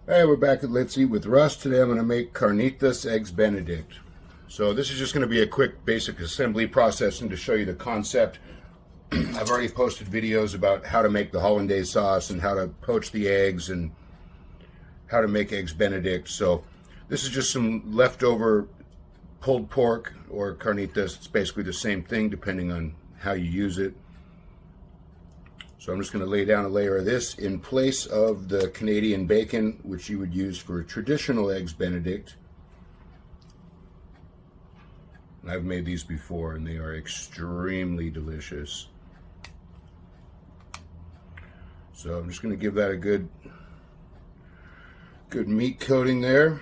Hey, we're back at Let's Eat with Russ. Today I'm going to make Carnitas eggs Benedict. So this is just going to be a quick basic assembly process and to show you the concept. I've already posted videos about how to make the hollandaise sauce and how to poach the eggs and how to make eggs Benedict. So this is just some leftover pulled pork or carnitas. It's basically the same thing depending on how you use it. So I'm just going to lay down a layer of this in place of the Canadian bacon, which you would use for traditional eggs Benedict. And I've made these before and they are extremely delicious. So I'm just going to give that a good meat coating there.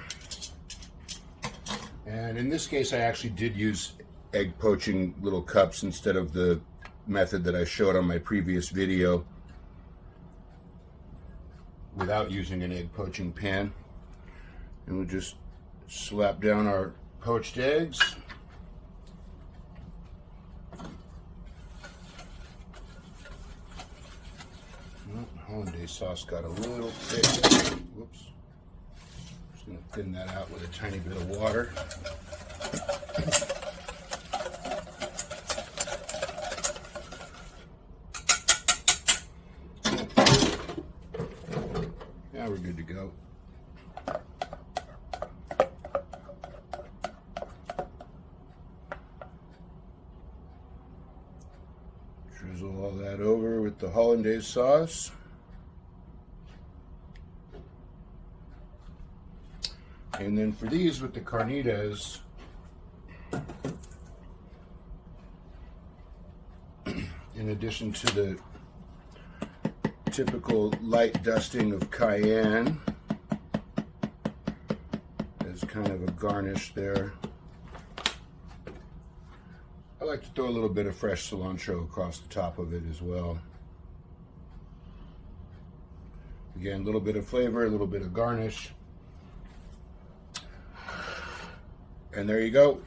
And in this case I actually did use egg poaching little cups instead of the method that I showed on my previous video without using an egg poaching pan. And we'll just slap down our poached eggs. Hollandaise sauce got a little thick. Whoops. Just going to thin that out with a tiny bit of water. Now we're good to go. Drizzle all that over with the hollandaise sauce. And then for these with the carnitas, in addition to the typical light dusting of cayenne as kind of a garnish there, I like to throw a little bit of fresh cilantro across the top of it as well. Again, a little bit of flavor, a little bit of garnish. And there you go.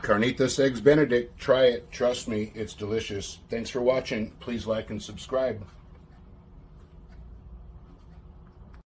Carnitas eggs Benedict. Try it. Trust me, it's delicious. Thanks for watching. Please like and subscribe.